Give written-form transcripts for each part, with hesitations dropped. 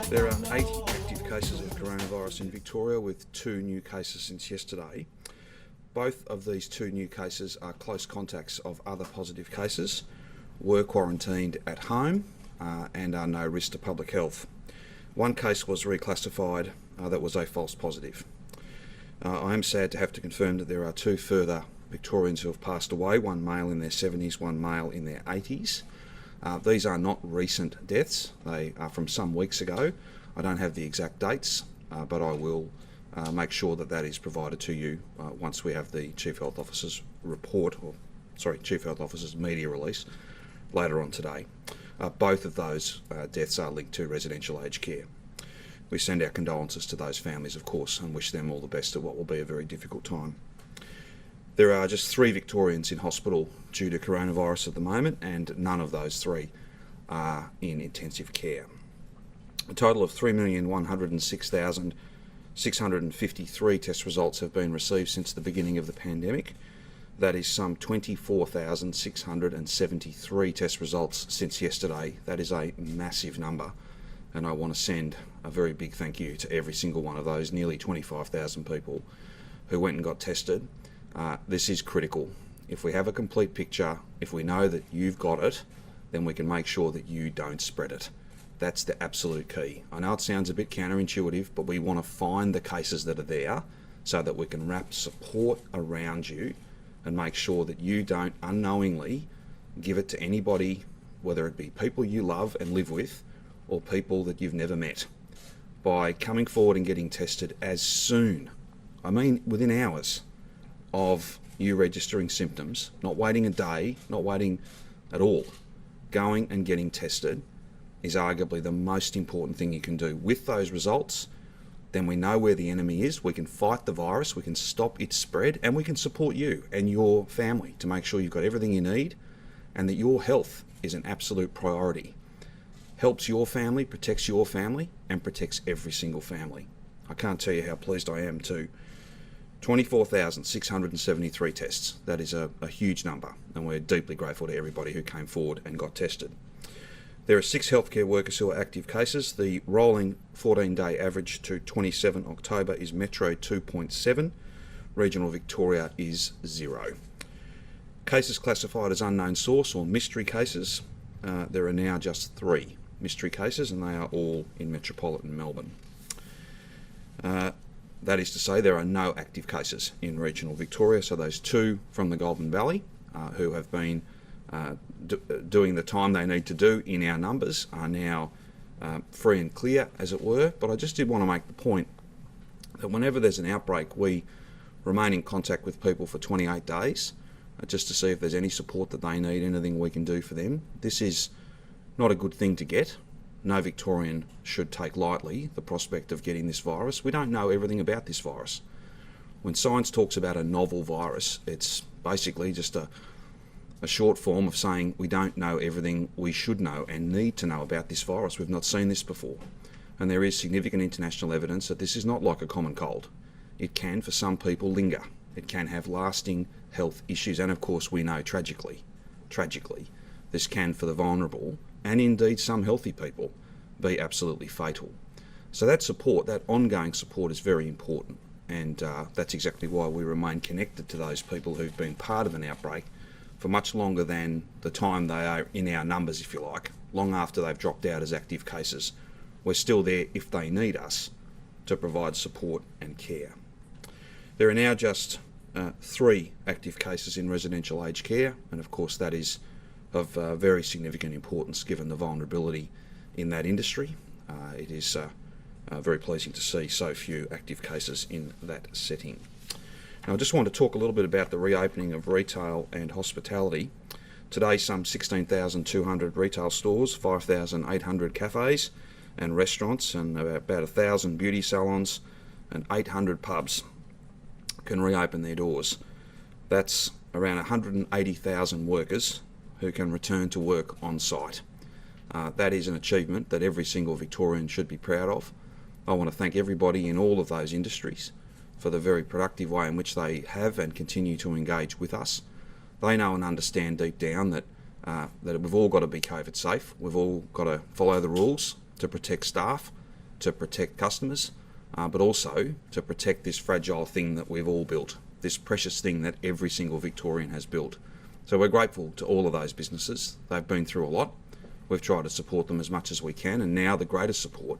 There are 80 active cases of coronavirus in Victoria, with 2 new cases since yesterday. Both of these 2 new cases are close contacts of other positive cases, were quarantined at home and are no risk to public health. One case was reclassified that was a false positive. I am sad to have to confirm that there are 2 further Victorians who have passed away, one male in their 70s, one male in their 80s. These are not recent deaths, they are from some weeks ago. I don't have the exact dates, but I will make sure that that is provided to you once we have the Chief Health Officer's Chief Health Officer's media release later on today. Both of those deaths are linked to residential aged care. We send our condolences to those families, of course, and wish them all the best at what will be a very difficult time. There are just 3 Victorians in hospital due to coronavirus at the moment, and none of those 3 are in intensive care. A total of 3,106,653 test results have been received since the beginning of the pandemic. That is some 24,673 test results since yesterday. That is a massive number, and I want to send a very big thank you to every single one of those nearly 25,000 people who went and got tested. This is critical. If we have a complete picture, if we know that you've got it, then we can make sure that you don't spread it. That's the absolute key. I know it sounds a bit counterintuitive, but we want to find the cases that are there so that we can wrap support around you and make sure that you don't unknowingly give it to anybody, whether it be people you love and live with or people that you've never met. By coming forward and getting tested as soon, I mean within hours of you registering symptoms, not waiting a day, not waiting at all, going and getting tested is arguably the most important thing you can do. With those results, then we know where the enemy is, we can fight the virus, we can stop its spread, and we can support you and your family to make sure you've got everything you need and that your health is an absolute priority. Helps your family, protects your family, and protects every single family. I can't tell you how pleased I am to 24,673 tests. That is a huge number, and we're deeply grateful to everybody who came forward and got tested. There are 6 healthcare workers who are active cases. The rolling 14-day average to 27 October is Metro 2.7, Regional Victoria is 0. Cases classified as unknown source or mystery cases, there are now just 3 mystery cases, and they are all in metropolitan Melbourne. That is to say, there are no active cases in regional Victoria, so those 2 from the Goulburn Valley who have been doing the time they need to do in our numbers are now free and clear, as it were. But I just did want to make the point that whenever there's an outbreak, we remain in contact with people for 28 days just to see if there's any support that they need, anything we can do for them. This is not a good thing to get. No Victorian should take lightly the prospect of getting this virus. We don't know everything about this virus. When science talks about a novel virus, it's basically just a short form of saying we don't know everything we should know and need to know about this virus. We've not seen this before. And there is significant international evidence that this is not like a common cold. It can, for some people, linger. It can have lasting health issues. And of course, we know tragically, this can, for the vulnerable, and indeed some healthy people, be absolutely fatal. So that support, that ongoing support, is very important, and that's exactly why we remain connected to those people who've been part of an outbreak for much longer than the time they are in our numbers, if you like, long after they've dropped out as active cases. We're still there if they need us to provide support and care. There are now just 3 active cases in residential aged care, and of course that is of very significant importance given the vulnerability in that industry. It is very pleasing to see so few active cases in that setting. Now, I just want to talk a little bit about the reopening of retail and hospitality. Today, some 16,200 retail stores, 5,800 cafes and restaurants, and about 1,000 beauty salons and 800 pubs can reopen their doors. That's around 180,000 workers who can return to work on site. That is an achievement that every single Victorian should be proud of. I want to thank everybody in all of those industries for the very productive way in which they have and continue to engage with us. They know and understand deep down that we've all got to be COVID safe. We've all got to follow the rules to protect staff to protect customers, but also to protect this fragile thing that we've all built, this precious thing that every single Victorian has built. So we're grateful to all of those businesses. They've been through a lot. We've tried to support them as much as we can, and now the greatest support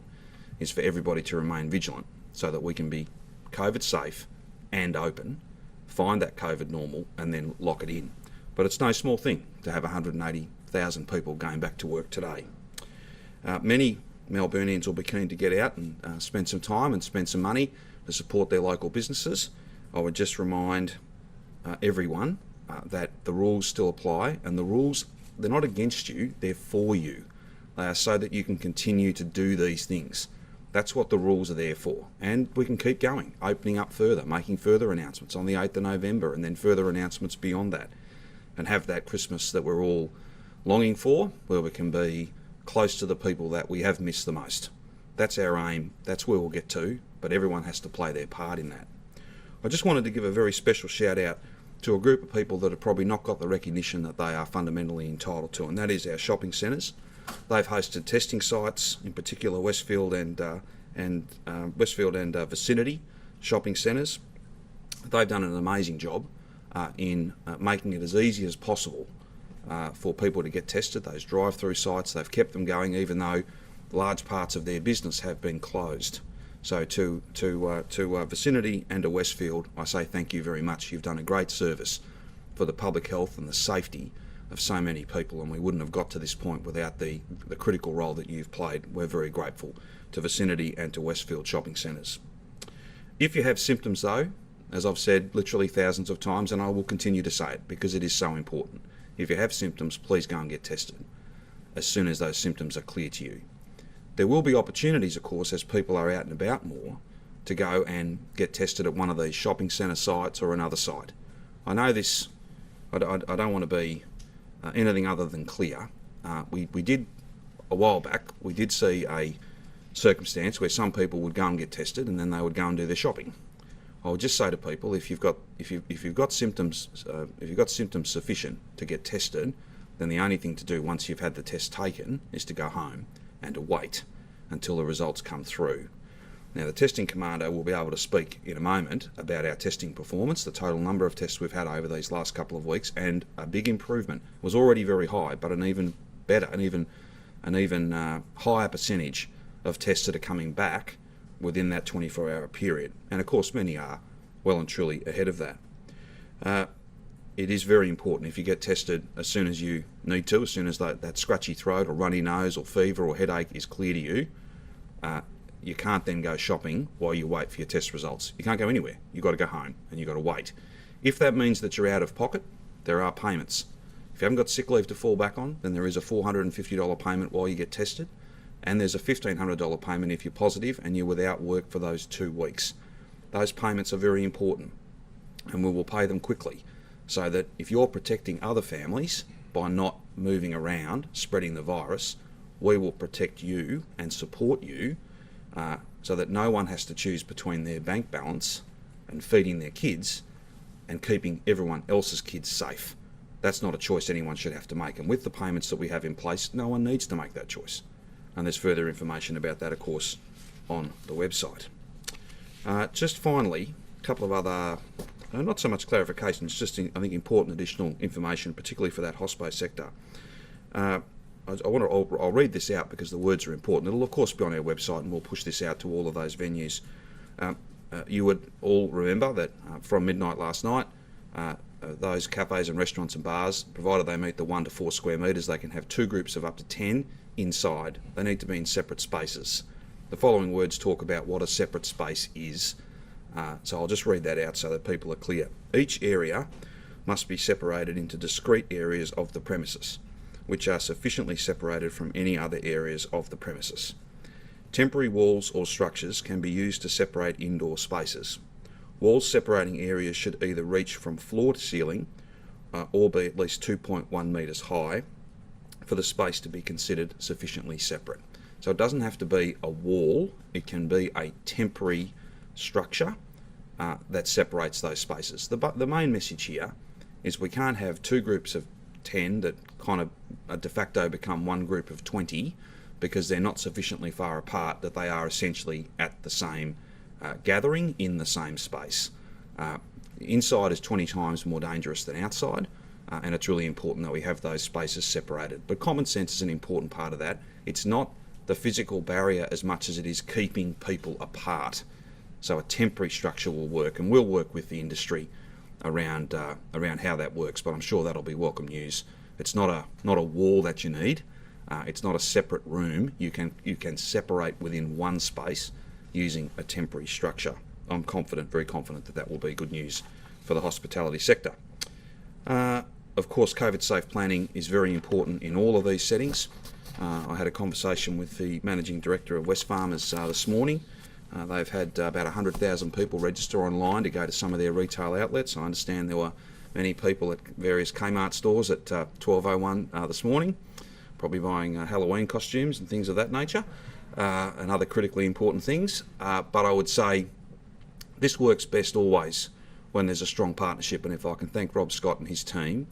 is for everybody to remain vigilant so that we can be COVID safe and open, find that COVID normal, and then lock it in. But it's no small thing to have 180,000 people going back to work today. Many Melburnians will be keen to get out and spend some time and spend some money to support their local businesses. I would just remind everyone that the rules still apply, and the rules, they're not against you, they're for you. They are so that you can continue to do these things. That's what the rules are there for. And we can keep going, opening up further, making further announcements on the 8th of November, and then further announcements beyond that, and have that Christmas that we're all longing for, where we can be close to the people that we have missed the most. That's our aim. That's where we'll get to, but everyone has to play their part in that. I just wanted to give a very special shout out to a group of people that have probably not got the recognition that they are fundamentally entitled to, and that is our shopping centres. They've hosted testing sites, in particular Westfield and vicinity shopping centres. They've done an amazing job in making it as easy as possible for people to get tested. Those drive-through sites, they've kept them going even though large parts of their business have been closed. So to vicinity and to Westfield, I say thank you very much. You've done a great service for the public health and the safety of so many people, and we wouldn't have got to this point without the critical role that you've played. We're very grateful to vicinity and to Westfield shopping centres. If you have symptoms though, as I've said literally thousands of times, and I will continue to say it because it is so important, if you have symptoms, please go and get tested as soon as those symptoms are clear to you. There will be opportunities, of course, as people are out and about more, to go and get tested at one of these shopping centre sites or another site. I know this, I don't want to be anything other than clear. We did, a while back, we did see a circumstance where some people would go and get tested and then they would go and do their shopping. I would just say to people, if you've got symptoms sufficient to get tested, then the only thing to do once you've had the test taken is to go home and to wait until the results come through. Now, the testing commander will be able to speak in a moment about our testing performance, the total number of tests we've had over these last couple of weeks, and a big improvement. It was already very high, but an even better, an even higher percentage of tests that are coming back within that 24-hour period. And of course, many are well and truly ahead of that. It is very important if you get tested as soon as you need to, as soon as that scratchy throat or runny nose or fever or headache is clear to you. You can't then go shopping while you wait for your test results. You can't go anywhere. You've got to go home and you've got to wait. If that means that you're out of pocket, there are payments. If you haven't got sick leave to fall back on, then there is a $450 payment while you get tested, and there's a $1,500 payment if you're positive and you're without work for those 2 weeks. Those payments are very important, and we will pay them quickly, so that if you're protecting other families by not moving around, spreading the virus, we will protect you and support you so that no one has to choose between their bank balance and feeding their kids and keeping everyone else's kids safe. That's not a choice anyone should have to make. And with the payments that we have in place, no one needs to make that choice. And there's further information about that, of course, on the website. Just finally, a couple of other, not so much clarifications, just I think important additional information, particularly for that hospo sector. I'll read this out because the words are important. It'll of course be on our website, and we'll push this out to all of those venues. You would all remember that from midnight last night, those cafes and restaurants and bars, provided they meet the 1 to 4 square metres, they can have 2 groups of up to 10 inside. They need to be in separate spaces. The following words talk about what a separate space is. So I'll just read that out so that people are clear. Each area must be separated into discrete areas of the premises, which are sufficiently separated from any other areas of the premises. Temporary walls or structures can be used to separate indoor spaces. Walls separating areas should either reach from floor to ceiling or be at least 2.1 metres high for the space to be considered sufficiently separate. So it doesn't have to be a wall, it can be a temporary structure that separates those spaces. The main message here is we can't have 2 groups of 10 that kind of de facto become 1 group of 20 because they're not sufficiently far apart that they are essentially at the same gathering in the same space. Inside is 20 times more dangerous than outside, and it's really important that we have those spaces separated. But common sense is an important part of that. It's not the physical barrier as much as it is keeping people apart. So a temporary structure will work, and we'll work with the industry around how that works, but I'm sure that'll be welcome news. It's not a wall that you need. It's not a separate room. You can separate within one space using a temporary structure. I'm confident, very confident, that will be good news for the hospitality sector. Of course, COVID safe planning is very important in all of these settings. I had a conversation with the Managing Director of Wesfarmers this morning. They've had about 100,000 people register online to go to some of their retail outlets. I understand there were many people at various Kmart stores at 12:01 this morning, probably buying Halloween costumes and things of that nature, and other critically important things. But I would say this works best always when there's a strong partnership, and if I can thank Rob Scott and his team,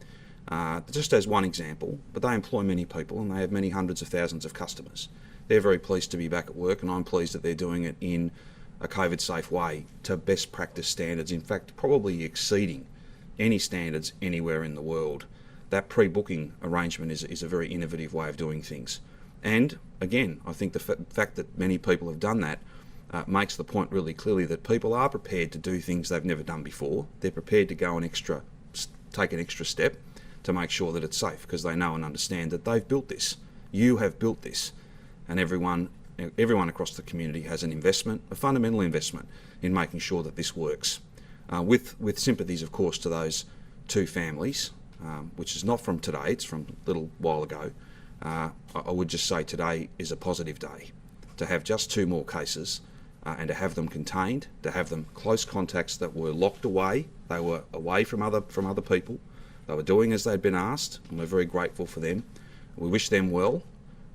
just as one example, but they employ many people and they have many hundreds of thousands of customers. They're very pleased to be back at work, and I'm pleased that they're doing it in a COVID safe way to best practice standards, in fact probably exceeding any standards anywhere in the world. That pre-booking arrangement is a very innovative way of doing things. And again, I think the fact that many people have done that makes the point really clearly that people are prepared to do things they've never done before. They're prepared to go take an extra step to make sure that it's safe, because they know and understand that they've built this. You have built this, and everyone across the community has an investment, a fundamental investment, in making sure that this works. With sympathies, of course, to those two families, which is not from today, it's from a little while ago. I would just say today is a positive day. To have just 2 more cases and to have them contained, to have them close contacts that were locked away, they were away from other people, they were doing as they'd been asked, and we're very grateful for them. We wish them well,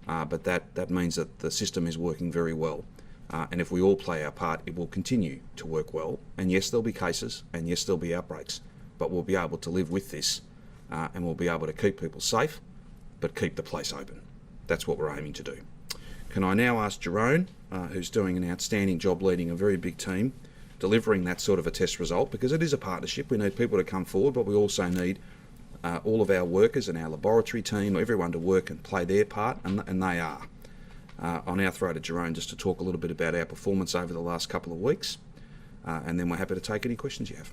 but that means that the system is working very well. And if we all play our part, it will continue to work well. And yes, there'll be cases, and yes, there'll be outbreaks, but we'll be able to live with this, and we'll be able to keep people safe, but keep the place open. That's what we're aiming to do. Can I now ask Jerome, who's doing an outstanding job leading a very big team, delivering that sort of a test result, because it is a partnership. We need people to come forward, but we also need all of our workers and our laboratory team, everyone to work and play their part, and they are. I'll now throw to Jerome just to talk a little bit about our performance over the last couple of weeks, and then we're happy to take any questions you have.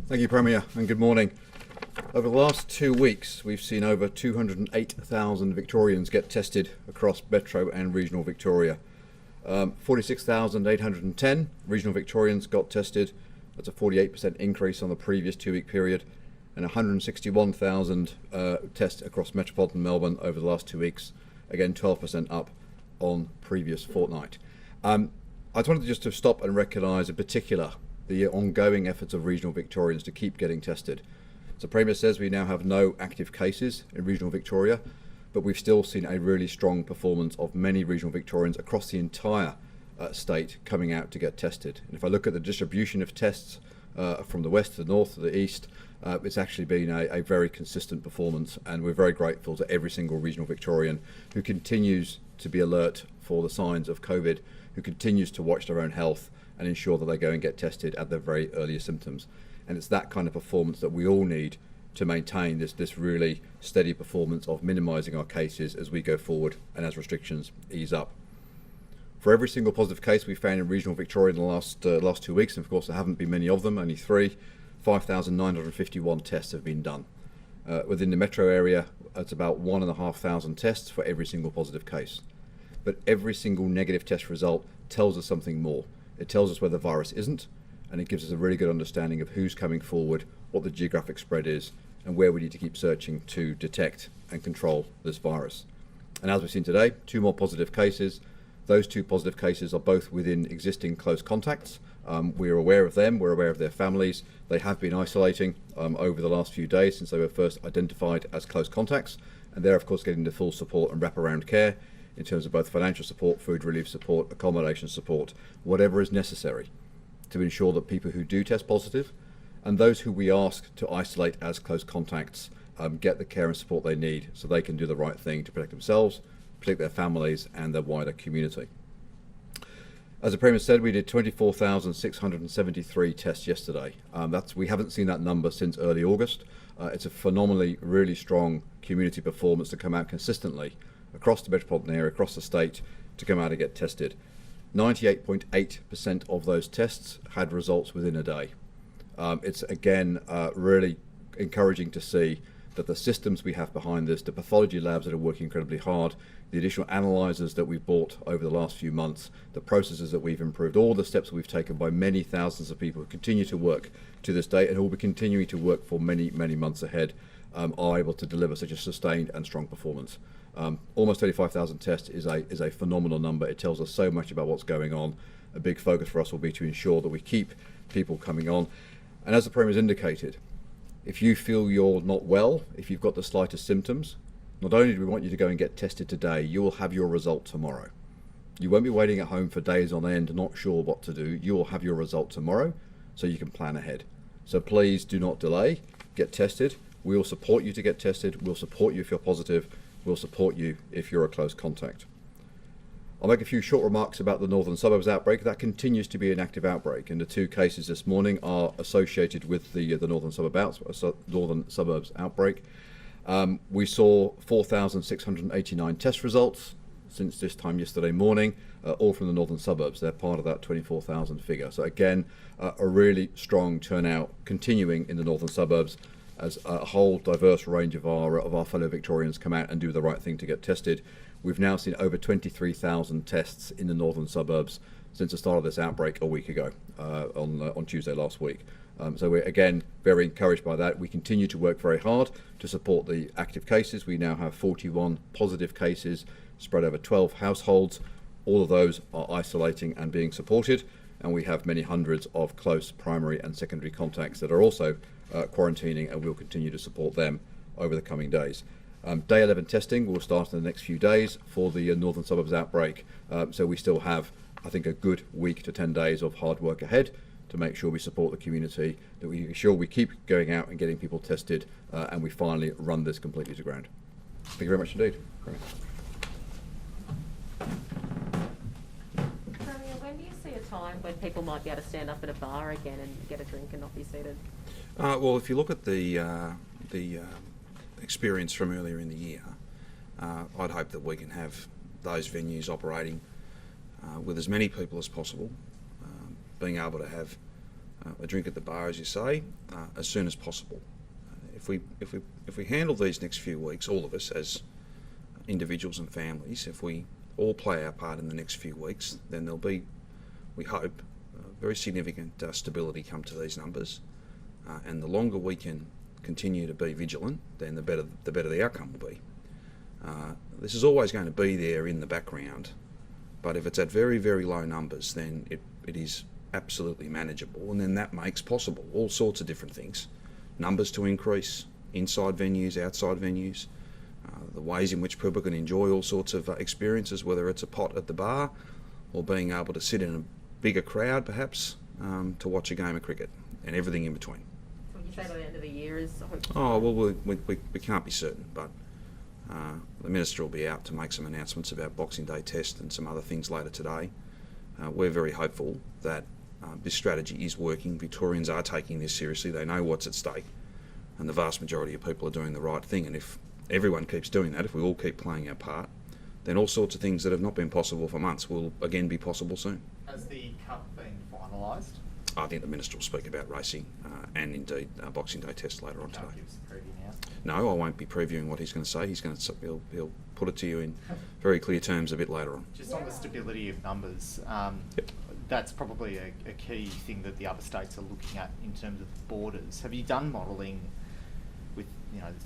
Thank you, Premier, and good morning. Over the last 2 weeks, we've seen over 208,000 Victorians get tested across Metro and Regional Victoria. 46,810 Regional Victorians got tested. That's a 48% increase on the previous 2-week period, and 161,000 tests across metropolitan Melbourne over the last 2 weeks. Again, 12% up on previous fortnight. I just wanted to stop and recognise in particular the ongoing efforts of Regional Victorians to keep getting tested. So Premier says we now have no active cases in Regional Victoria, but we've still seen a really strong performance of many Regional Victorians across the entire state coming out to get tested. And if I look at the distribution of tests from the west to the north to the east, it's actually been a very consistent performance, and we're very grateful to every single Regional Victorian who continues to be alert for the signs of COVID, who continues to watch their own health and ensure that they go and get tested at their very earliest symptoms. And it's that kind of performance that we all need to maintain this really steady performance of minimising our cases as we go forward and as restrictions ease up. For every single positive case we found in Regional Victoria in the last 2 weeks, and of course there haven't been many of them, only 3, 5,951 tests have been done. Within the metro area, it's about 1,500 tests for every single positive case. But every single negative test result tells us something more. It tells us where the virus isn't, and it gives us a really good understanding of who's coming forward, what the geographic spread is, and where we need to keep searching to detect and control this virus. And as we've seen today, 2 more positive cases. Those 2 positive cases are both within existing close contacts. We're aware of them, we're aware of their families. They have been isolating over the last few days since they were first identified as close contacts, and they're of course getting the full support and wraparound care in terms of both financial support, food relief support, accommodation support, whatever is necessary to ensure that people who do test positive and those who we ask to isolate as close contacts get the care and support they need so they can do the right thing to protect themselves, protect their families and their wider community. As the Premier said, we did 24,673 tests yesterday. We haven't seen that number since early August. It's a phenomenally, really strong community performance to come out consistently across the metropolitan area, across the state, to come out and get tested. 98.8% of those tests had results within a day. It's again really encouraging to see that the systems we have behind this, the pathology labs that are working incredibly hard, the additional analyzers that we've bought over the last few months, the processes that we've improved, all the steps that we've taken by many thousands of people who continue to work to this day and who will be continuing to work for many, many months ahead, are able to deliver such a sustained and strong performance. Almost 35,000 tests is a phenomenal number. It tells us so much about what's going on. A big focus for us will be to ensure that we keep people coming on. And as the Premier has indicated, if you feel you're not well, if you've got the slightest symptoms, not only do we want you to go and get tested today, you will have your result tomorrow. You won't be waiting at home for days on end, not sure what to do. You will have your result tomorrow, so you can plan ahead. So please do not delay, get tested. We will support you to get tested. We'll support you if you're positive. We'll support you if you're a close contact. I'll make a few short remarks about the Northern Suburbs outbreak. That continues to be an active outbreak, and the two cases this morning are associated with the Northern Suburbs outbreak. We saw 4,689 test results since this time yesterday morning, all from the Northern Suburbs. They're part of that 24,000 figure. So again, a really strong turnout continuing in the Northern Suburbs as a whole diverse range of our fellow Victorians come out and do the right thing to get tested. We've now seen over 23,000 tests in the Northern Suburbs since the start of this outbreak a week ago, on Tuesday last week. So we're again very encouraged by that. We continue to work very hard to support the active cases. We now have 41 positive cases spread over 12 households. All of those are isolating and being supported, and we have many hundreds of close primary and secondary contacts that are also quarantining, and we'll continue to support them over the coming days. Day 11 testing will start in the next few days for the Northern Suburbs outbreak, so we still have, I think, a good week to 10 days of hard work ahead to make sure we support the community, that we ensure we keep going out and getting people tested, and we finally run this completely to ground. Thank you very much indeed. When do you see a time when people might be able to stand up at a bar again and get a drink and not be seated? Well, if you look at the experience from earlier in the year, I'd hope that we can have those venues operating with as many people as possible, being able to have a drink at the bar, as you say, as soon as possible. If we handle these next few weeks, all of us as individuals and families, if we all play our part in the next few weeks, then there'll be, we hope, very significant stability come to these numbers. And the longer we can continue to be vigilant, then the better the outcome will be. This is always going to be there in the background, but if it's at very, very low numbers, then it is absolutely manageable, and then that makes possible all sorts of different things. Numbers to increase, inside venues, outside venues, the ways in which people can enjoy all sorts of experiences, whether it's a pot at the bar or being able to sit in a bigger crowd perhaps to watch a game of cricket, and everything in between. Would you say by the end of the year is... Oh, well, we can't be certain, but the Minister will be out to make some announcements about Boxing Day test and some other things later today. We're very hopeful that this strategy is working. Victorians are taking this seriously. They know what's at stake, and the vast majority of people are doing the right thing. And if everyone keeps doing that, if we all keep playing our part, then all sorts of things that have not been possible for months will again be possible soon. Has the cup been finalised? I think the Minister will speak about racing and indeed Boxing Day test later on today. Can't give us a preview now. No, I won't be previewing what he's going to say. He'll put it to you in very clear terms a bit later on. Just on the stability of numbers, that's probably a key thing that the other states are looking at in terms of borders. Have you done modelling with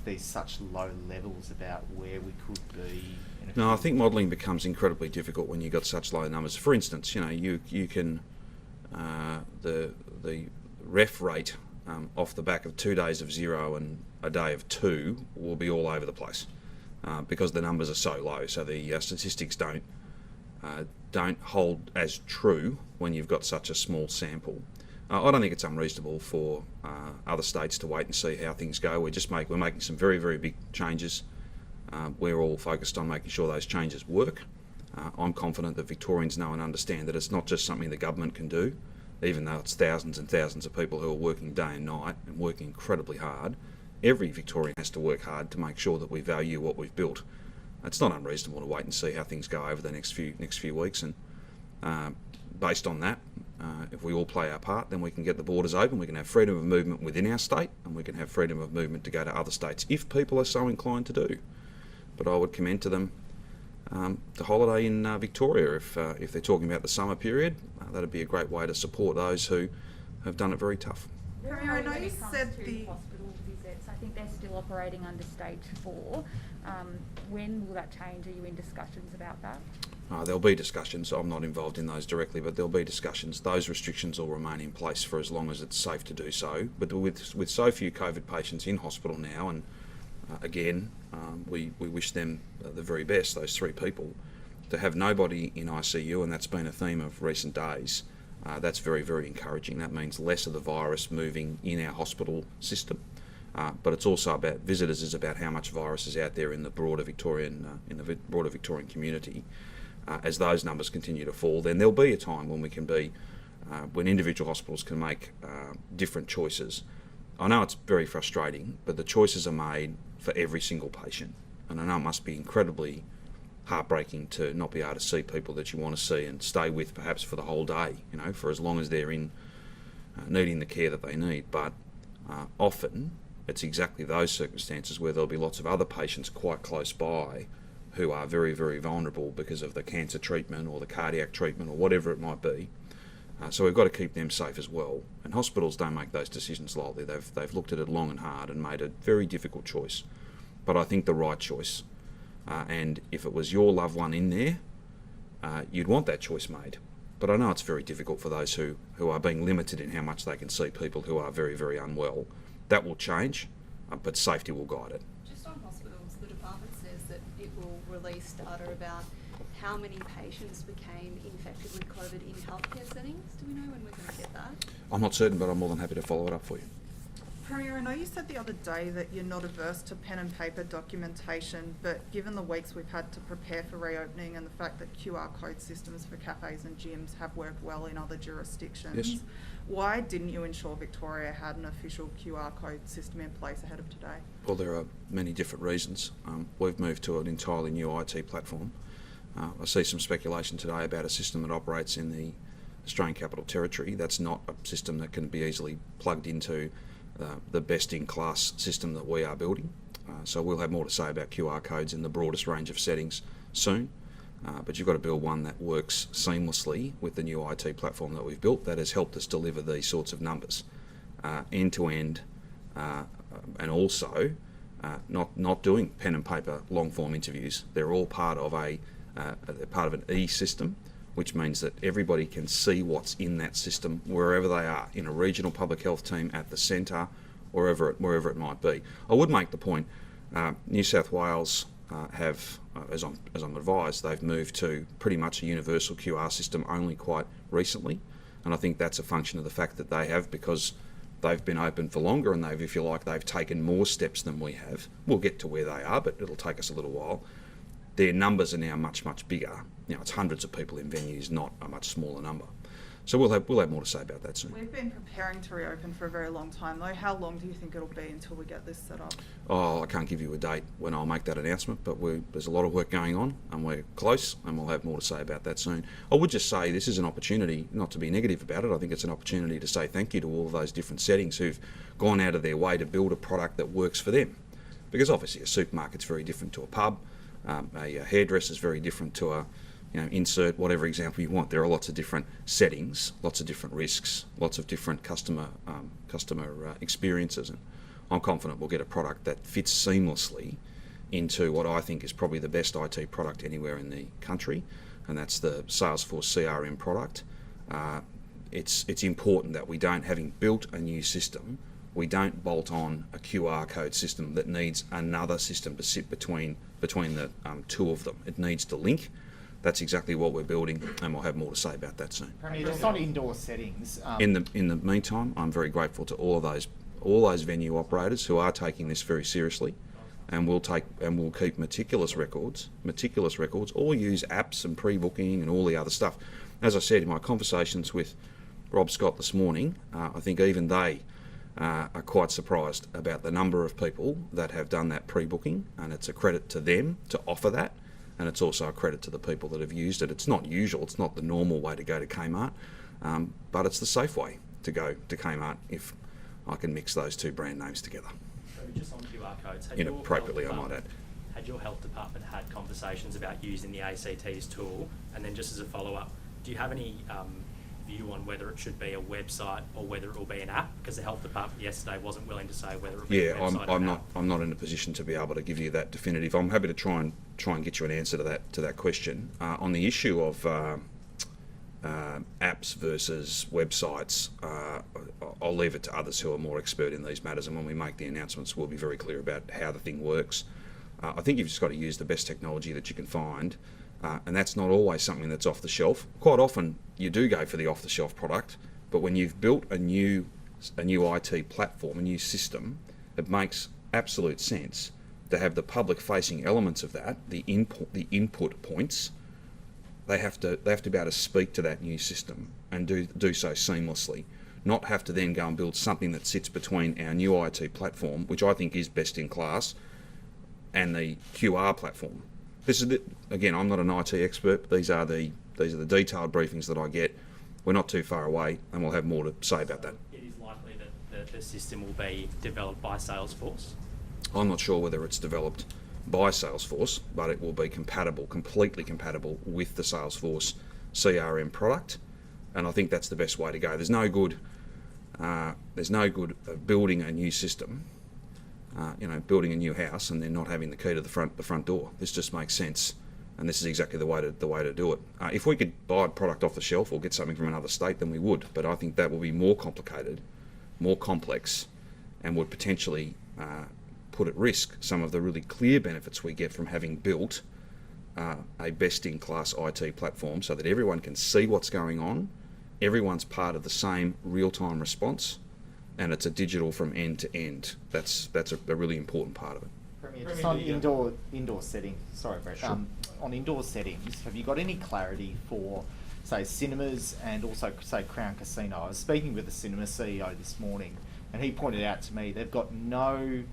these such low levels about where we could be? No, I think modelling becomes incredibly difficult when you've got such low numbers. For instance, you can the ref rate off the back of 2 days of 0 and a day of 2 will be all over the place because the numbers are so low. So the statistics don't hold as true when you've got such a small sample. I don't think it's unreasonable for other states to wait and see how things go. We're making some very, very big changes. We're all focused on making sure those changes work. I'm confident that Victorians know and understand that it's not just something the government can do, even though it's thousands and thousands of people who are working day and night and working incredibly hard. Every Victorian has to work hard to make sure that we value what we've built. It's not unreasonable to wait and see how things go over the next few weeks, and based on that, if we all play our part, then we can get the borders open, we can have freedom of movement within our state, and we can have freedom of movement to go to other states if people are so inclined to do. But I would commend to them the holiday in Victoria if they're talking about the summer period. That'd be a great way to support those who have done it very tough. Premier, I know you said the hospital visits, I think they're still operating under stage 4. When will that change? Are you in discussions about that? There'll be discussions. I'm not involved in those directly, but there'll be discussions. Those restrictions will remain in place for as long as it's safe to do so. But with so few COVID patients in hospital now, and again, we wish them the very best, those 3 people, to have nobody in ICU, and that's been a theme of recent days. That's very, very encouraging. That means less of the virus moving in our hospital system. But it's also about visitors, is about how much virus is out there in the broader Victorian community. As those numbers continue to fall, then there'll be a time when we can when individual hospitals can make different choices. I know it's very frustrating, but the choices are made for every single patient, and I know it must be incredibly heartbreaking to not be able to see people that you want to see and stay with perhaps for the whole day, for as long as they're in needing the care that they need. But often it's exactly those circumstances where there'll be lots of other patients quite close by who are very, very vulnerable because of the cancer treatment or the cardiac treatment or whatever it might be. So we've got to keep them safe as well. And hospitals don't make those decisions lightly. They've looked at it long and hard and made a very difficult choice, but I think the right choice. And if it was your loved one in there, you'd want that choice made. But I know it's very difficult for those who are being limited in how much they can see people who are very, very unwell. That will change, but safety will guide it. Just on hospitals, the department says that it will release data about how many patients became infected with COVID in healthcare settings. Do we know when we're going to get that? I'm not certain, but I'm more than happy to follow it up for you. Premier, I know you said the other day that you're not averse to pen and paper documentation, but given the weeks we've had to prepare for reopening and the fact that QR code systems for cafes and gyms have worked well in other jurisdictions, yes, why didn't you ensure Victoria had an official QR code system in place ahead of today? Well, there are many different reasons. We've moved to an entirely new IT platform. I see some speculation today about a system that operates in the Australian Capital Territory. That's not a system that can be easily plugged into the best-in-class system that we are building. So we'll have more to say about QR codes in the broadest range of settings soon. But you've got to build one that works seamlessly with the new IT platform that we've built that has helped us deliver these sorts of numbers end-to-end, and also not doing pen and paper long-form interviews. They're all part of an e-system, which means that everybody can see what's in that system wherever they are, in a regional public health team, at the centre, wherever it might be. I would make the point, New South Wales have, as I'm advised, they've moved to pretty much a universal QR system only quite recently, and I think that's a function of the fact that they have, because they've been open for longer and they've taken more steps than we have. We'll get to where they are, but it'll take us a little while. Their numbers are now much, much bigger. It's hundreds of people in venues, not a much smaller number. So we'll have more to say about that soon. We've been preparing to reopen for a very long time though. How long do you think it'll be until we get this set up? Oh, I can't give you a date when I'll make that announcement, but there's a lot of work going on and we're close, and we'll have more to say about that soon. I would just say this is an opportunity, not to be negative about it. I think it's an opportunity to say thank you to all of those different settings who've gone out of their way to build a product that works for them. Because obviously a supermarket's very different to a pub, a hairdresser's very different to a insert whatever example you want. There are lots of different settings, lots of different risks, lots of different customer experiences, and I'm confident we'll get a product that fits seamlessly into what I think is probably the best IT product anywhere in the country, and that's the Salesforce CRM product. It's important that we don't, having built a new system, we don't bolt on a QR code system that needs another system to sit between the two of them. It needs to link. that's exactly what we're building, and we'll have more to say about that soon. Premier, just on indoor settings. In the meantime, I'm very grateful to all those venue operators who are taking this very seriously, and will keep meticulous records, or use apps and pre-booking and all the other stuff. As I said in my conversations with Rob Scott this morning, I think even they are quite surprised about the number of people that have done that pre-booking, and it's a credit to them to offer that, and it's also a credit to the people that have used it. It's not usual, it's not the normal way to go to Kmart, but it's the safe way to go to Kmart if I can mix those two brand names together. Just on QR codes, Inappropriately, I might add. Had your health department had conversations about using the ACT's tool? And then just as a follow-up, do you have any view on whether it should be a website or whether it will be an app? Because the health department yesterday wasn't willing to say whether it would be a website or an app. I'm not in a position to be able to give you that definitive. I'm happy to try and get you an answer to that question. On the issue of apps versus websites, I'll leave it to others who are more expert in these matters, and when we make the announcements we'll be very clear about how the thing works. I think you've just got to use the best technology that you can find, and that's not always something that's off the shelf. Quite often you do go for the off the shelf product, but when you've built a new IT platform, a new system, it makes absolute sense to have the public facing elements of that, the input points. They have to be able to speak to that new system and do so seamlessly, not have to then go and build something that sits between our new IT platform, which I think is best in class, and the QR platform. This is again, I'm not an IT expert, but these are the detailed briefings that I get. We're not too far away, and we'll have more to say about that. It is likely that the system will be developed by Salesforce. I'm not sure whether it's developed by Salesforce, but it will be completely compatible with the Salesforce CRM product, and I think that's the best way to go. There's no good building a new system, building a new house and then not having the key to the front door. This just makes sense, and this is exactly the way to do it. If we could buy a product off the shelf or get something from another state, then we would, but I think that will be more complicated, more complex, and would potentially put at risk some of the really clear benefits we get from having built a best-in-class IT platform so that everyone can see what's going on, everyone's part of the same real-time response, and it's a digital from end to end. That's a really important part of it. Premier, just on indoor settings, sorry Brett, Sure. on indoor settings, have you got any clarity for, say, cinemas and also, say, Crown Casino? I was speaking with the cinema CEO this morning, and he pointed out to me they've got no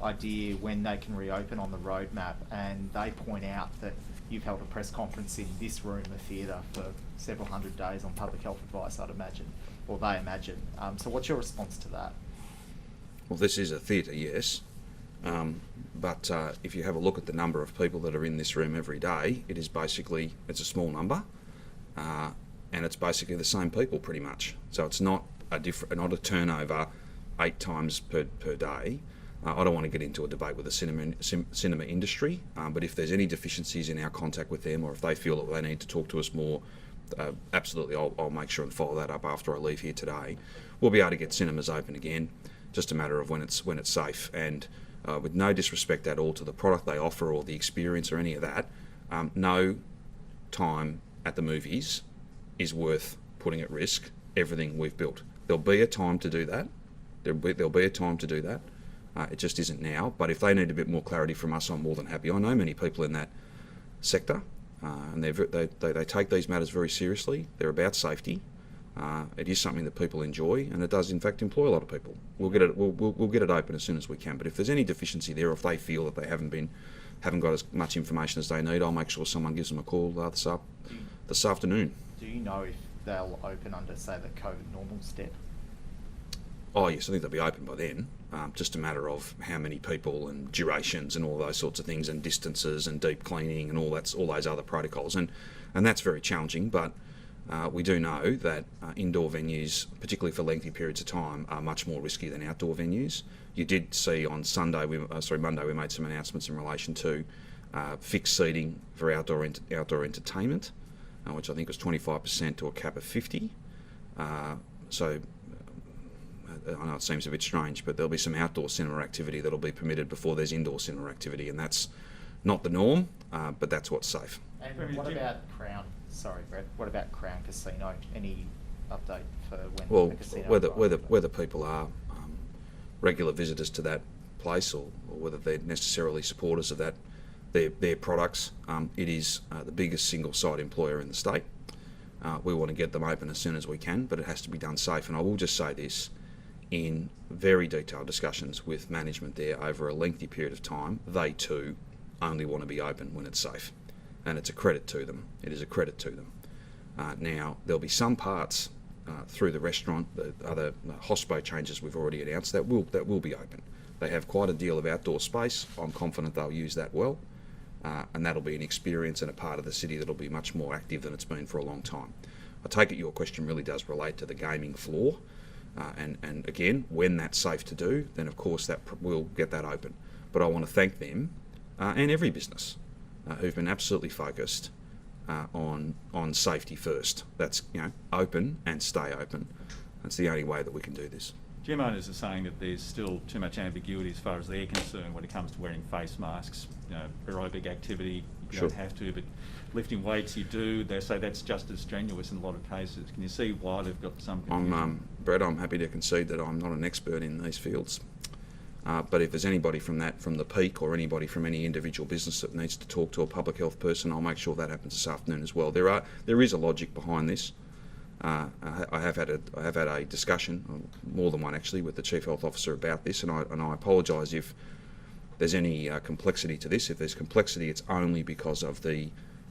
idea when they can reopen on the roadmap, and they point out that you've held a press conference in this room, a theatre, for several hundred days on public health advice, I'd imagine, or they imagine. So what's your response to that? Well, this is a theatre, yes, but if you have a look at the number of people that are in this room every day, it's a small number, and it's basically the same people pretty much. So it's not a turnover 8 times per day. I don't want to get into a debate with the cinema industry, but if there's any deficiencies in our contact with them, or if they feel that they need to talk to us more, absolutely, I'll make sure and follow that up after I leave here today. We'll be able to get cinemas open again, just a matter of when it's safe, and with no disrespect at all to the product they offer or the experience or any of that, no time at the movies is worth putting at risk everything we've built. There'll be a time to do that. There'll be a time to do that. It just isn't now, but if they need a bit more clarity from us, I'm more than happy. I know many people in that sector, and they take these matters very seriously. They're about safety. It is something that people enjoy, and it does in fact employ a lot of people. We'll get it open as soon as we can. But if there's any deficiency there, or if they feel that they haven't got as much information as they need, I'll make sure someone gives them a call this afternoon. Do you know if they'll open under, say, the COVID normal step? Oh yes, I think they'll be open by then. Just a matter of how many people and durations and all those sorts of things, and distances and deep cleaning and all those other protocols, and that's very challenging. But we do know that indoor venues, particularly for lengthy periods of time, are much more risky than outdoor venues. You did see on Monday we made some announcements in relation to fixed seating for outdoor entertainment, which I think was 25% to a cap of 50. So I know it seems a bit strange, but there'll be some outdoor cinema activity that'll be permitted before there's indoor cinema activity, and that's not the norm, but that's what's safe. And what about Crown? Sorry, Brett. What about Crown Casino? Any update for when Well, the casino? whether people are regular visitors to that place or whether they're necessarily supporters of that their products, it is the biggest single site employer in the state. We want to get them open as soon as we can, but it has to be done safe. And I will just say this, in very detailed discussions with management there over a lengthy period of time, they too only want to be open when it's safe. And it's a credit to them. It is a credit to them. Now, there'll be some parts through the restaurant, the other hospo changes we've already announced, that will be open. They have quite a deal of outdoor space. I'm confident they'll use that well. And that'll be an experience and a part of the city that'll be much more active than it's been for a long time. I take it your question really does relate to the gaming floor. And again, when that's safe to do, then of course we'll get that open. But I want to thank them and every business who've been absolutely focused on safety first. That's, open and stay open. That's the only way that we can do this. Gym owners are saying that there's still too much ambiguity as far as they're concerned when it comes to wearing face masks. Aerobic activity, you Sure. don't have to, but lifting weights you do. They say that's just as strenuous in a lot of cases. Can you see why they've got some confusion? Brett, I'm happy to concede that I'm not an expert in these fields. But if there's anybody from the peak or anybody from any individual business that needs to talk to a public health person, I'll make sure that happens this afternoon as well. There is a logic behind this. I have had a discussion, more than one actually, with the Chief Health Officer about this, and I apologise if there's any complexity to this. If there's complexity, it's only because of the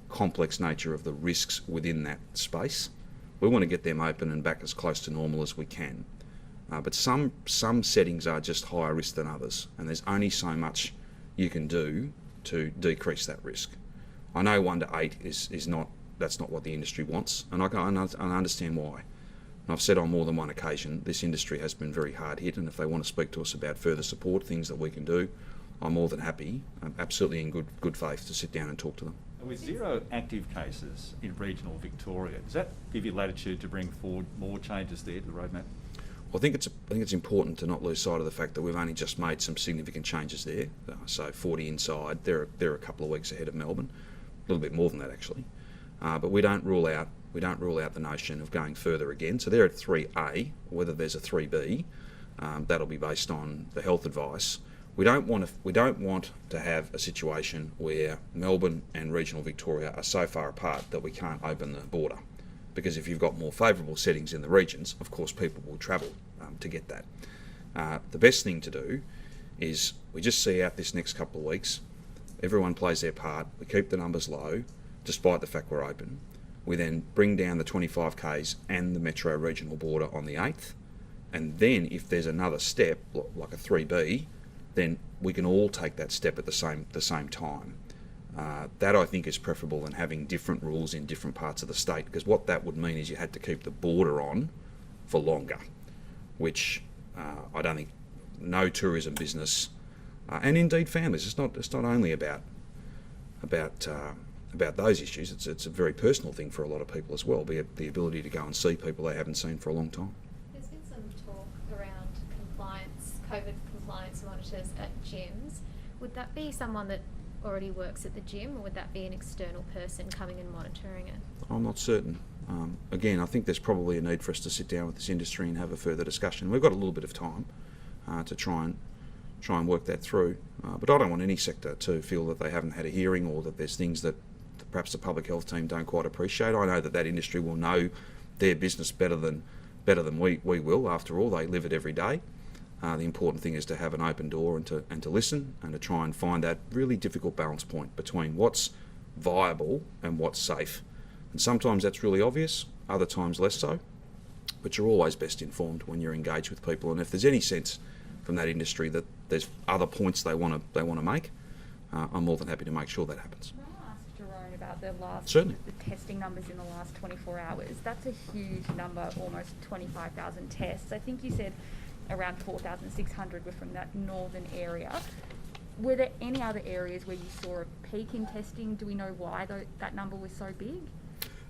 complex nature of the risks within that space. We want to get them open and back as close to normal as we can. But some settings are just higher risk than others, and there's only so much you can do to decrease that risk. I know 1 to 8 is not. That's not what the industry wants, and I understand why. And I've said on more than one occasion, this industry has been very hard hit, and if they want to speak to us about further support, things that we can do, I'm more than happy, absolutely in good faith, to sit down and talk to them. With 0 active cases in regional Victoria, does that give you latitude to bring forward more changes there to the roadmap? Well, I think it's important to not lose sight of the fact that we've only just made some significant changes there. So 40 inside, they're a couple of weeks ahead of Melbourne, a little bit more than that actually. But we don't rule out the notion of going further again. So they're at 3A. Whether there's a 3B, that'll be based on the health advice. We don't want to have a situation where Melbourne and regional Victoria are so far apart that we can't open the border. Because if you've got more favourable settings in the regions, of course people will travel to get that. The best thing to do is we just see out this next couple of weeks. Everyone plays their part. We keep the numbers low, despite the fact we're open. We then bring down the 25Ks and the metro regional border on the 8th. And then if there's another step, like a 3B, then we can all take that step at the same time. That I think is preferable than having different rules in different parts of the state, because what that would mean is you had to keep the border on for longer, which I don't think no tourism business, and indeed families, it's not only about those issues, it's a very personal thing for a lot of people as well, be it the ability to go and see people they haven't seen for a long time. There's been some talk around COVID compliance monitors at gyms. Would that be someone that already works at the gym, or would that be an external person coming and monitoring it? I'm not certain. Again, I think there's probably a need for us to sit down with this industry and have a further discussion. We've got a little bit of time to try and work that through. But I don't want any sector to feel that they haven't had a hearing, or that there's things that perhaps the public health team don't quite appreciate. I know that industry will know their business better than we will. After all, they live it every day. The important thing is to have an open door and to listen and to try and find that really difficult balance point between what's viable and what's safe. And sometimes that's really obvious, other times less so. But you're always best informed when you're engaged with people. And if there's any sense from that industry that there's other points they want to make, I'm more than happy to make sure that happens. Can I ask Jerome about Certainly. the testing numbers in the last 24 hours? That's a huge number, almost 25,000 tests. I think you said around 4,600 were from that northern area. Were there any other areas where you saw a peak in testing? Do we know why that number was so big?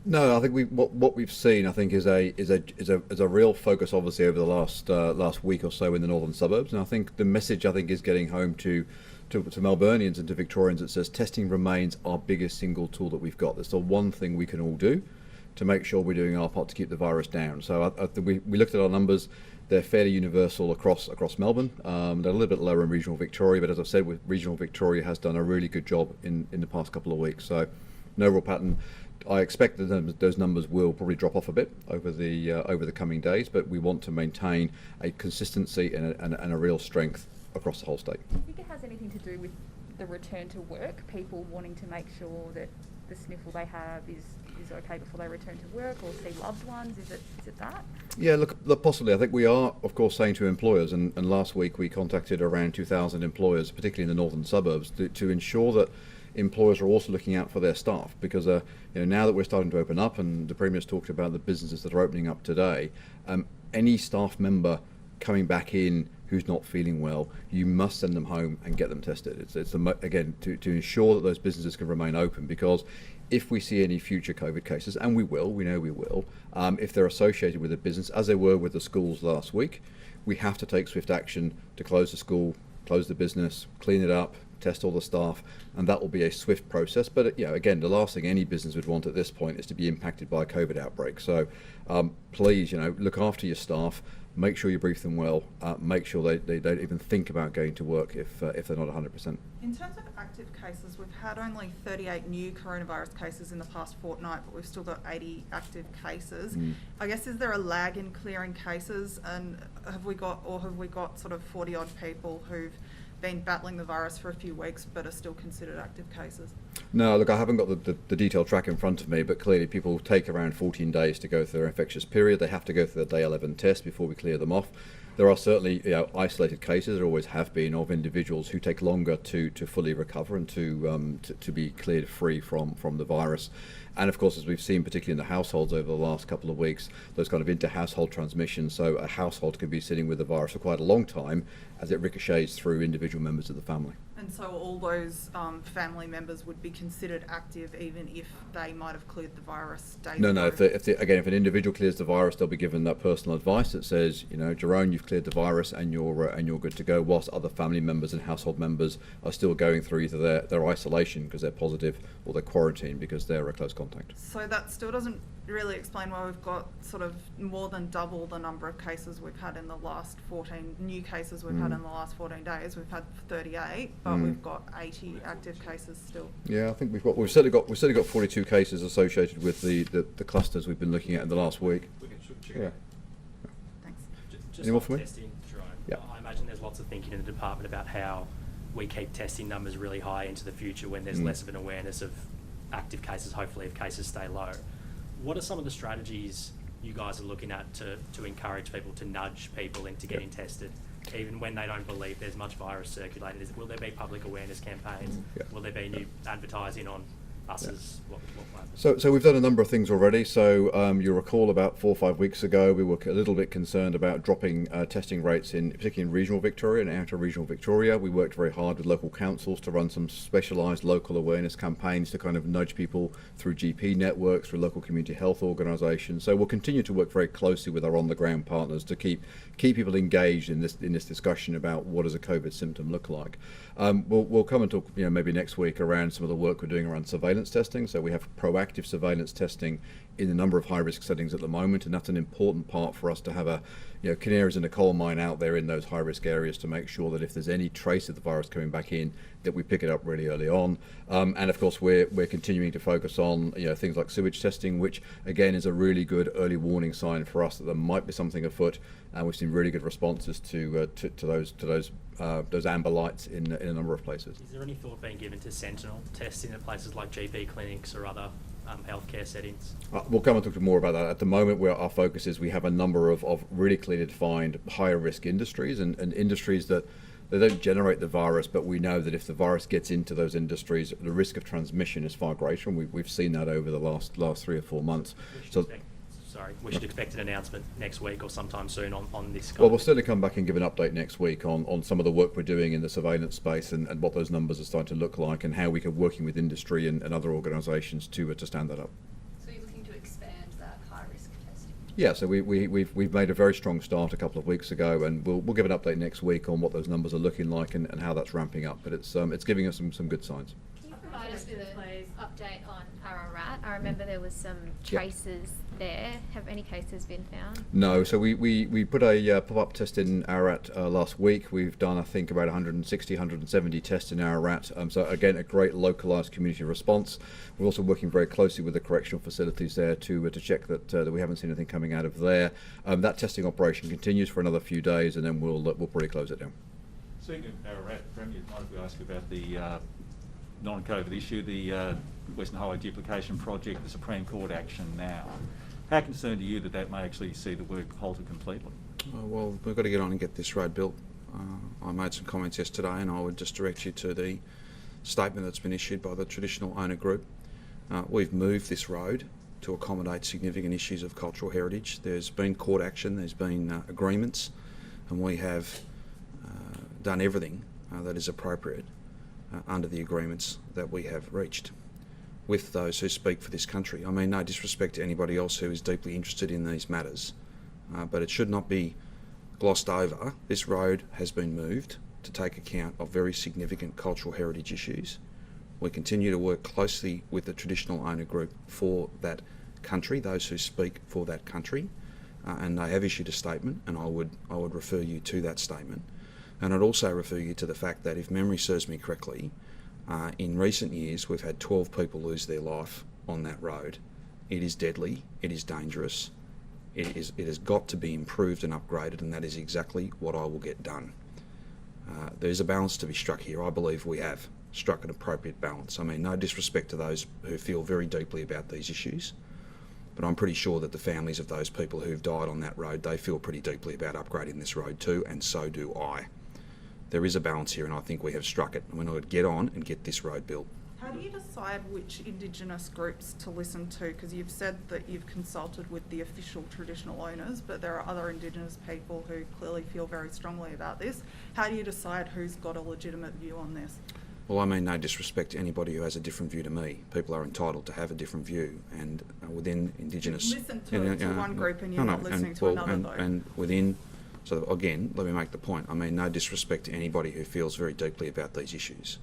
No, I think what we've seen, I think, is a real focus, obviously, over the last week or so in the northern suburbs, and I think the message is getting home to to Melburnians and to Victorians, it says testing remains our biggest single tool that we've got. That's the one thing we can all do to make sure we're doing our part to keep the virus down. So we looked at our numbers. They're fairly universal across Melbourne. They're a little bit lower in regional Victoria, but as I've said, regional Victoria has done a really good job in the past couple of weeks. So no real pattern. I expect that those numbers will probably drop off a bit over the coming days, but we want to maintain a consistency and a real strength across the whole state. Do you think it has anything to do with the return to work, people wanting to make sure that the sniffle they have is okay before they return to work or see loved ones? Is it that? Yeah, look, possibly. I think we are, of course, saying to employers, and last week we contacted around 2,000 employers, particularly in the northern suburbs, to ensure that employers are also looking out for their staff, because now that we're starting to open up, and the Premier's talked about the businesses that are opening up today, any staff member coming back in who's not feeling well, you must send them home and get them tested. It's again to ensure that those businesses can remain open, because if we see any future COVID cases, and we know we will, if they're associated with a business, as they were with the schools last week, we have to take swift action to close the school, close the business, clean it up, test all the staff, and that will be a swift process. But again, the last thing any business would want at this point is to be impacted by a COVID outbreak. So please, look after your staff. Make sure you brief them well. Make sure they don't even think about going to work if they're not 100%. In terms of active cases, we've had only 38 new coronavirus cases in the past fortnight, but we've still got 80 active cases. I guess, is there a lag in clearing cases, and have we got sort of 40 odd people who've been battling the virus for a few weeks but are still considered active cases? No, look, I haven't got the detailed track in front of me, but clearly people take around 14 days to go through their infectious period. They have to go through the day 11 test before we clear them off. There are certainly isolated cases, there always have been, of individuals who take longer to fully recover and to be cleared free from the virus. And of course, as we've seen, particularly in the households over the last couple of weeks, those kind of inter-household transmissions. So a household can be sitting with the virus for quite a long time as it ricochets through individual members of the family. And so all those family members would be considered active even if they might have cleared the virus days ago? No. If an individual clears the virus, they'll be given that personal advice that says, Jerome, you've cleared the virus and you're good to go, whilst other family members and household members are still going through either their isolation because they're positive or their quarantine because they're a close contact. So that still doesn't really explain why we've got sort of more than double the number of cases we've had in the last 14 new cases we've had in the last 14 days. We've had 38, but we've got 80 active cases still. Yeah, I think we've certainly got 42 cases associated with the clusters we've been looking at in the last week. Yeah. Thanks. Just Any more on for me? testing, Jerome, Yeah. I imagine there's lots of thinking in the department about how we keep testing numbers really high into the future when there's less of an awareness of active cases, hopefully, if cases stay low. What are some of the strategies you guys are looking at to encourage people to nudge people into getting tested, even when they don't believe there's much virus circulating? Will there be public awareness campaigns? Will there be new advertising on buses? What happens? So we've done a number of things already. So you'll recall about 4 or 5 weeks ago, we were a little bit concerned about dropping testing rates, particularly in regional Victoria and outer regional Victoria. We worked very hard with local councils to run some specialised local awareness campaigns to kind of nudge people through GP networks, through local community health organisations. So we'll continue to work very closely with our on-the-ground partners to keep people engaged in this discussion about what does a COVID symptom look like. We'll come and talk maybe next week around some of the work we're doing around surveillance testing. So we have proactive surveillance testing in a number of high-risk settings at the moment, and that's an important part for us to have canaries in a coal mine out there in those high-risk areas to make sure that if there's any trace of the virus coming back in, that we pick it up really early on. And of course, we're continuing to focus on things like sewage testing, which again is a really good early warning sign for us that there might be something afoot. And we've seen really good responses to those amber lights in a number of places. Is there any thought being given to sentinel testing at places like GP clinics or other healthcare settings? We'll come and talk more about that. At the moment, where our focus is, we have a number of really clearly defined higher risk industries and industries that they don't generate the virus, but we know that if the virus gets into those industries, the risk of transmission is far greater, and we've seen that over the last 3 or 4 months. We should expect an announcement next week or sometime soon on this. Well, we'll certainly come back and give an update next week on some of the work we're doing in the surveillance space and what those numbers are starting to look like, and how we can working with industry and other organisations to stand that up. So you're looking to expand that high risk testing? Yeah, so we've made a very strong start a couple of weeks ago, and we'll give an update next week on what those numbers are looking like and how that's ramping up. But it's giving us some good signs. Can you provide us with an update on Ararat? I remember there was some traces there. Have any cases been found? No, so we put a pop-up test in Ararat last week. We've done, I think, about 160, 170 tests in Ararat. So again, a great localised community response. We're also working very closely with the correctional facilities there to check that we haven't seen anything coming out of there. That testing operation continues for another few days, and then we'll probably close it down. Speaking of Ararat, Premier, might we ask about the non-COVID issue, the Western Highway Duplication Project, the Supreme Court action now? How concerned are you that may actually see the work halted completely? Well, we've got to get on and get this road built. I made some comments yesterday, and I would just direct you to the statement that's been issued by the traditional owner group. We've moved this road to accommodate significant issues of cultural heritage. There's been court action, there's been agreements, and we have done everything that is appropriate under the agreements that we have reached with those who speak for this country. I mean, no disrespect to anybody else who is deeply interested in these matters, but it should not be glossed over. This road has been moved to take account of very significant cultural heritage issues. We continue to work closely with the traditional owner group for that country, those who speak for that country, and they have issued a statement, and I would refer you to that statement. And I'd also refer you to the fact that, if memory serves me correctly, in recent years we've had 12 people lose their life on that road. It is deadly, it is dangerous, it has got to be improved and upgraded, and that is exactly what I will get done. There's a balance to be struck here. I believe we have struck an appropriate balance. I mean, no disrespect to those who feel very deeply about these issues, but I'm pretty sure that the families of those people who've died on that road, they feel pretty deeply about upgrading this road too, and so do I. There is a balance here, and I think we have struck it, and we're going to get on and get this road built. How do you decide which Indigenous groups to listen to? Because you've said that you've consulted with the official traditional owners, but there are other Indigenous people who clearly feel very strongly about this. How do you decide who's got a legitimate view on this? Well, I mean no disrespect to anybody who has a different view to me. People are entitled to have a different view, and within Indigenous... You've listened to one group and you're not listening to another, though. And within... So again, let me make the point. I mean, no disrespect to anybody who feels very deeply about these issues.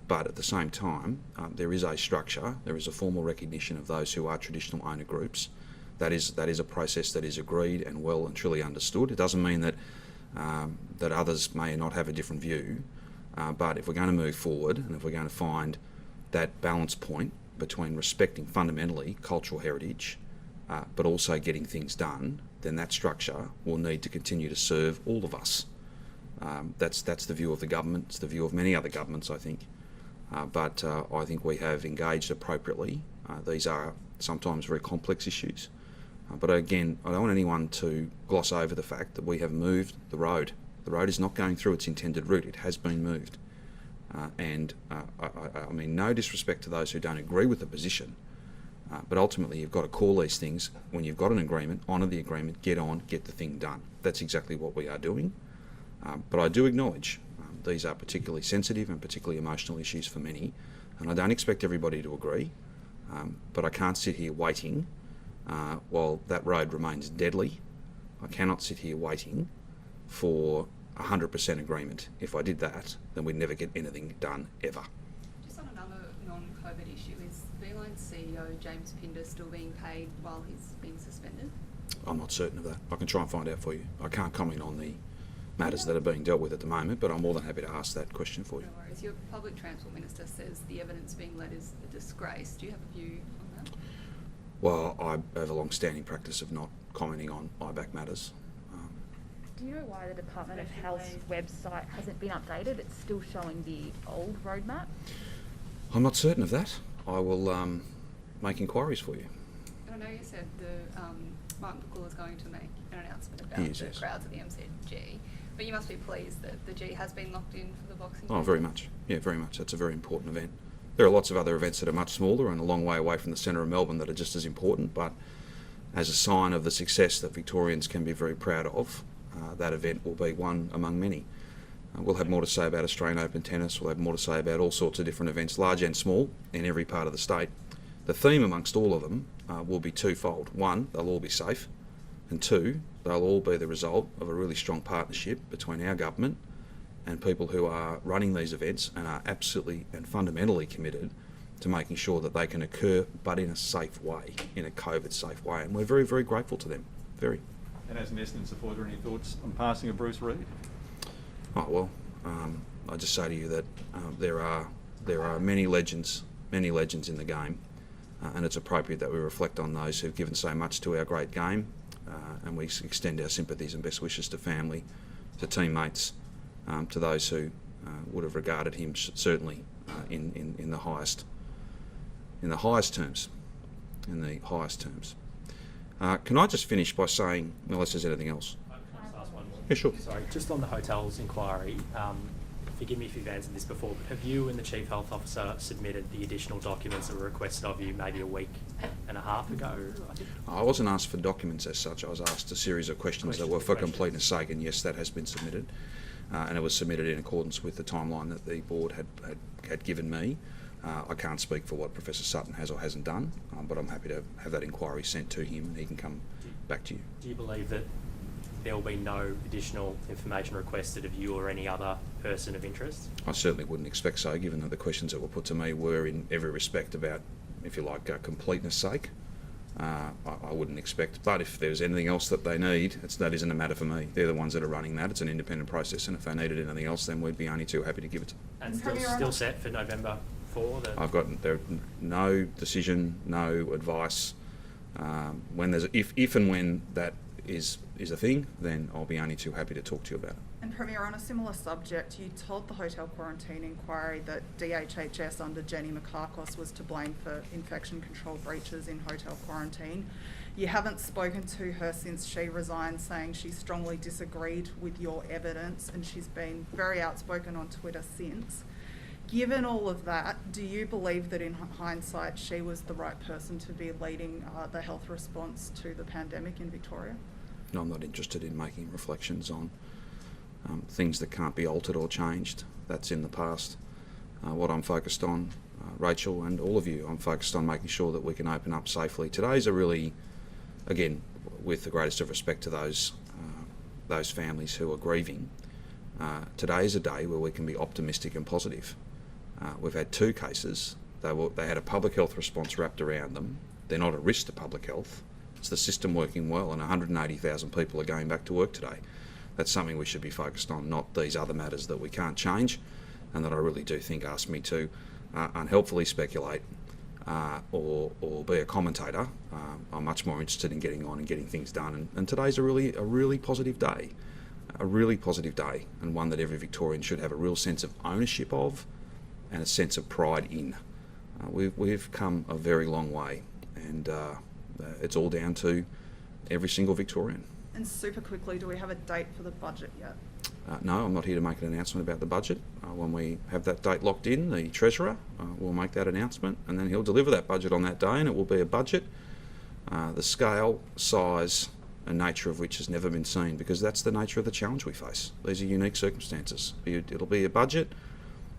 But at the same time, there is a structure, there is a formal recognition of those who are traditional owner groups. That is a process that is agreed and well and truly understood. It doesn't mean that that others may not have a different view, but if we're going to move forward and if we're going to find that balance point between respecting fundamentally cultural heritage, but also getting things done, then that structure will need to continue to serve all of us. That's the view of the government. It's the view of many other governments, I think. But I think we have engaged appropriately. These are sometimes very complex issues. But again, I don't want anyone to gloss over the fact that we have moved the road. The road is not going through its intended route. It has been moved. I mean, no disrespect to those who don't agree with the position. But ultimately, you've got to call these things, when you've got an agreement, honour the agreement, get on, get the thing done. That's exactly what we are doing. But I do acknowledge these are particularly sensitive and particularly emotional issues for many, and I don't expect everybody to agree, but I can't sit here waiting while that road remains deadly. I cannot sit here waiting for 100% agreement. If I did that, then we'd never get anything done, ever. Just on another non-COVID issue, is Beeline's CEO James Pinder still being paid while he's being suspended? I'm not certain of that. I can try and find out for you. I can't comment on the matters that are being dealt with at the moment, but I'm more than happy to ask that question for you. No worries. Your public transport minister says the evidence being led is a disgrace. Do you have a view on that? Well, I have a long-standing practice of not commenting on IBAC matters. Do you know why the Department of Health's website hasn't been updated? It's still showing the old roadmap. I'm not certain of that. I will make inquiries for you. And I know you said Martin Buckle is going to make an announcement about He is, the yes. crowds at the MCG, but you must be pleased that the G has been locked in for the Boxing Oh, Day. very much. Yeah, very much. That's a very important event. There are lots of other events that are much smaller and a long way away from the centre of Melbourne that are just as important, but as a sign of the success that Victorians can be very proud of, that event will be one among many. We'll have more to say about Australian Open tennis. We'll have more to say about all sorts of different events, large and small, in every part of the state. The theme amongst all of them will be twofold. One, they'll all be safe, And two, they'll all be the result of a really strong partnership between our government and people who are running these events and are absolutely and fundamentally committed to making sure that they can occur, but in a safe way, in a COVID-safe way. And we're very, very grateful to them. Very. And as an Essendon supporter, any thoughts on passing of Bruce Reid? Oh, well, I just say to you that there are many legends in the game, and it's appropriate that we reflect on those who've given so much to our great game, and we extend our sympathies and best wishes to family, to teammates, to those who would have regarded him certainly in the highest terms. Can I just finish by saying, unless there's anything else? Can I just ask one more? Yeah, sure. Sorry, just on the hotels inquiry, forgive me if you've answered this before, but have you and the Chief Health Officer submitted the additional documents that were requested of you maybe a week and a half ago, I think? I wasn't asked for documents as such. I was asked a series of questions that were for completeness sake, and yes, that has been submitted. And it was submitted in accordance with the timeline that the board had given me. I can't speak for what Professor Sutton has or hasn't done, but I'm happy to have that inquiry sent to him and he can come back to you. Do you believe that there will be no additional information requested of you or any other person of interest? I certainly wouldn't expect so, given that the questions that were put to me were in every respect about, if you like, completeness sake. I wouldn't expect, but if there's anything else that they need, that isn't a matter for me. They're the ones that are running that. It's an independent process, and if they needed anything else, then we'd be only too happy to give it to them. And still set for November 4? I've got there no decision, no advice. When there's if and when that is a thing, then I'll be only too happy to talk to you about it. And Premier, on a similar subject, you told the hotel quarantine inquiry that DHHS under Jenny Mikakos was to blame for infection control breaches in hotel quarantine. You haven't spoken to her since she resigned, saying she strongly disagreed with your evidence, and she's been very outspoken on Twitter since. Given all of that, do you believe that in hindsight she was the right person to be leading the health response to the pandemic in Victoria? No, I'm not interested in making reflections on things that can't be altered or changed. That's in the past. What I'm focused on, Rachel and all of you, I'm focused on making sure that we can open up safely. Today's a really, again, with the greatest of respect to those families who are grieving, today is a day where we can be optimistic and positive. We've had 2 cases. They had a public health response wrapped around them. They're not a risk to public health. It's the system working well, and 180,000 people are going back to work today. That's something we should be focused on, not these other matters that we can't change, and that I really do think ask me to unhelpfully speculate or be a commentator. I'm much more interested in getting on and getting things done, and today's a really positive day, and one that every Victorian should have a real sense of ownership of and a sense of pride in. We've come a very long way, and it's all down to every single Victorian. And super quickly, do we have a date for the budget yet? No, I'm not here to make an announcement about the budget. When we have that date locked in, the Treasurer will make that announcement, and then he'll deliver that budget on that day, and it will be a budget, the scale, size and nature of which has never been seen, because that's the nature of the challenge we face. These are unique circumstances. It'll be a budget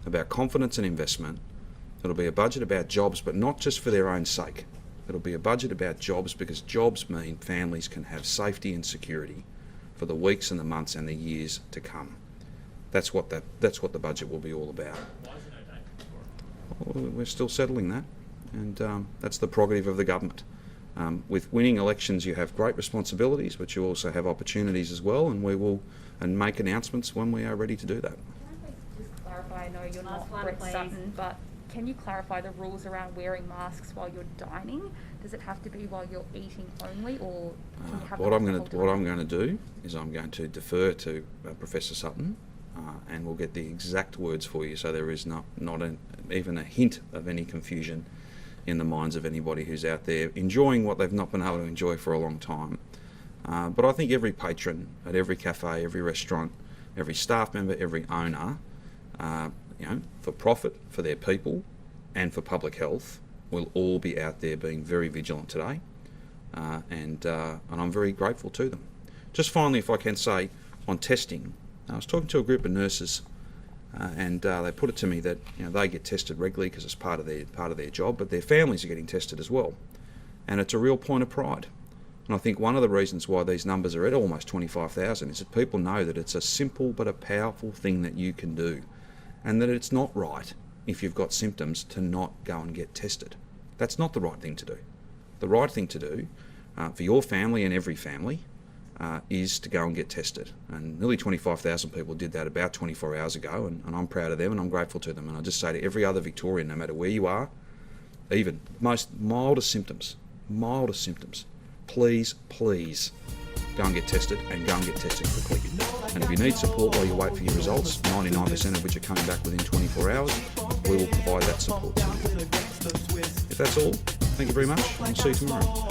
about confidence and investment. It'll be a budget about jobs, but not just for their own sake. It'll be a budget about jobs, because jobs mean families can have safety and security for the weeks and the months and the years to come. That's what the budget will be all about. Why is there no date for it? Well, we're still settling that, and that's the prerogative of the government. With winning elections, you have great responsibilities, but you also have opportunities as well, and we will make announcements when we are ready to do that. Can I just clarify, I know you're Last not one, Brett please. Sutton, but can you clarify the rules around wearing masks while you're dining? Does it have to be while you're eating only, or can you have What it I'm the going whole time? to do is I'm going to defer to Professor Sutton, and we'll get the exact words for you, so there is not even a hint of any confusion in the minds of anybody who's out there enjoying what they've not been able to enjoy for a long time. But I think every patron at every cafe, every restaurant, every staff member, every owner, for profit, for their people, and for public health, will all be out there being very vigilant today, and I'm very grateful to them. Just finally, if I can say, on testing, I was talking to a group of nurses, and they put it to me that they get tested regularly because it's part of their job, but their families are getting tested as well, and it's a real point of pride. And I think one of the reasons why these numbers are at almost 25,000 is that people know that it's a simple but a powerful thing that you can do, and that it's not right if you've got symptoms to not go and get tested. That's not the right thing to do. The right thing to do for your family and every family is to go and get tested. And nearly 25,000 people did that about 24 hours ago, and I'm proud of them and I'm grateful to them. And I just say to every other Victorian, no matter where you are, even most mildest symptoms, please go and get tested, and go and get tested quickly. And if you need support while you wait for your results, 99% of which are coming back within 24 hours, we will provide that support to you. If that's all, thank you very much, and we'll see you tomorrow.